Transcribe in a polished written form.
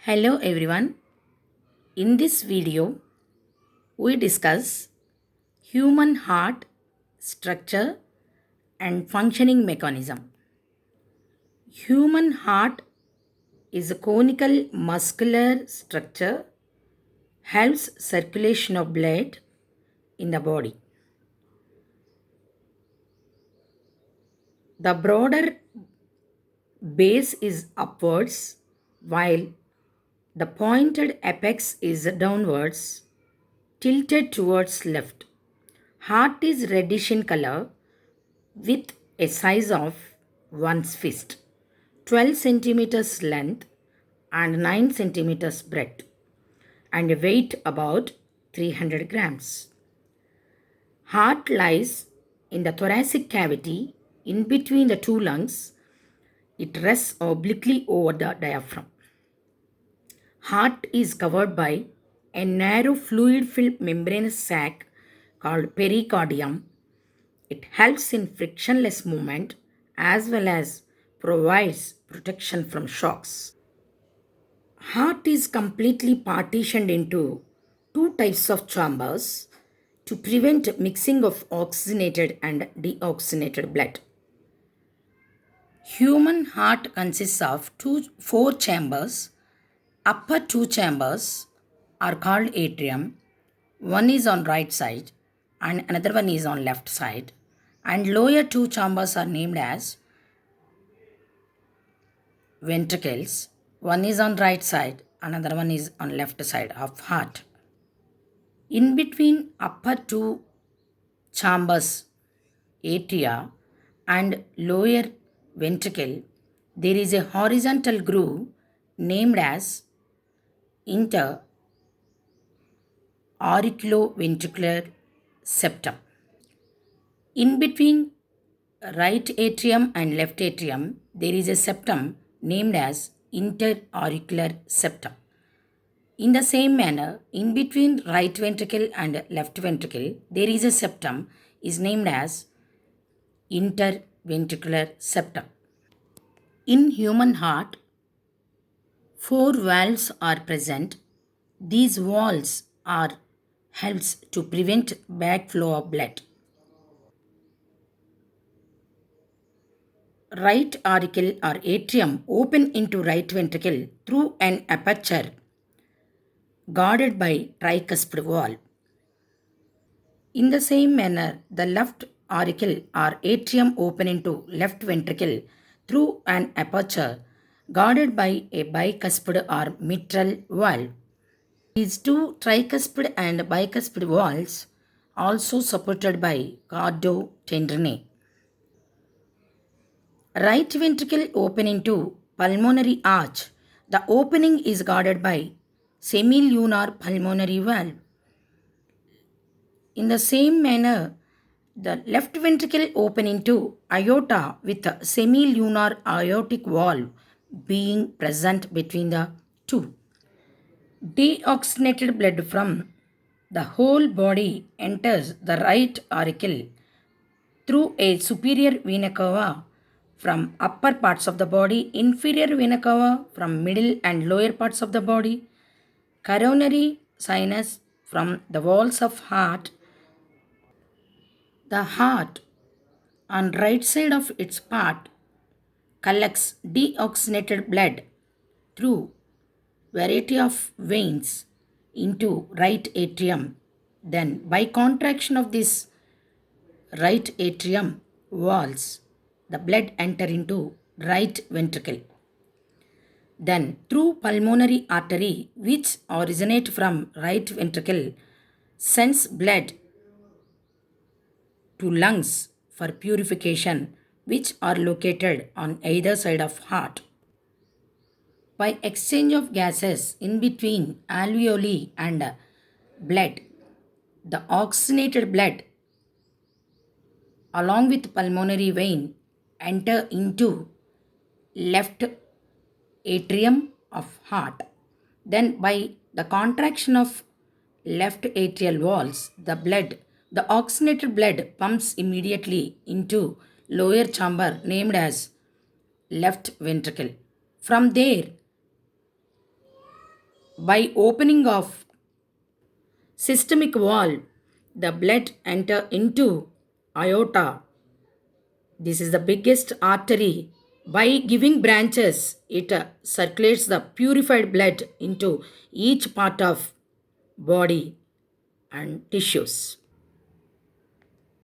Hello everyone. In this video, we discuss human heart structure and functioning mechanism. Human heart is a conical muscular structure helps circulation of blood in the body. The broader base is upwards while the pointed apex is downwards tilted towards left. Heart is reddish in color with a size of one's fist, 12 centimeters length and 9 centimeters breadth, and a weight about 300 grams. Heart lies in the thoracic cavity in between the two lungs. It rests obliquely over the diaphragm. Heart is covered by a narrow fluid-filled membranous sac called pericardium. It helps in frictionless movement as well as provides protection from shocks. Heart is completely partitioned into two types of chambers to prevent mixing of oxygenated and deoxygenated blood. Human heart consists of four chambers. Upper two chambers are called atrium. One is on right side and another one is on left side. And lower two chambers are named as ventricles. One is on right side, another one is on left side of heart. In between upper two chambers, atria, and lower ventricle, there is a horizontal groove named as interauriculoventricular septum. In between right atrium and left atrium, there is a septum named as interauricular septum. In the same manner, in between right ventricle and left ventricle, there is a septum is named as interventricular septum. In human heart, four valves are present. These valves are helps to prevent backflow of blood. Right auricle or atrium open into right ventricle through an aperture guarded by tricuspid valve. In the same manner, the left auricle or atrium open into left ventricle through an aperture guarded by a bicuspid or mitral valve. These two tricuspid and bicuspid valves also supported by chordotendrae. Right ventricle open into pulmonary arch. The opening is guarded by semilunar pulmonary valve. In the same manner, the left ventricle open into aorta with a semilunar aortic valve being present between the two. Deoxygenated blood from the whole body enters the right auricle through a superior vena cava from upper parts of the body, inferior vena cava from middle and lower parts of the body, coronary sinus from the walls of heart. The heart on right side of its part collects deoxygenated blood through variety of veins into right atrium. Then by contraction of this right atrium walls, the blood enter into right ventricle. Then through pulmonary artery which originate from right ventricle sends blood to lungs for purification which are located on either side of heart. By exchange of gases in between alveoli and blood, the oxygenated blood along with pulmonary vein enter into left atrium of heart. Then by the contraction of left atrial walls, the oxygenated blood pumps immediately into lower chamber named as left ventricle. From there, By opening of systemic valve, the blood enter into aorta. This is the biggest artery. By giving branches, it circulates the purified blood into each part of body and tissues.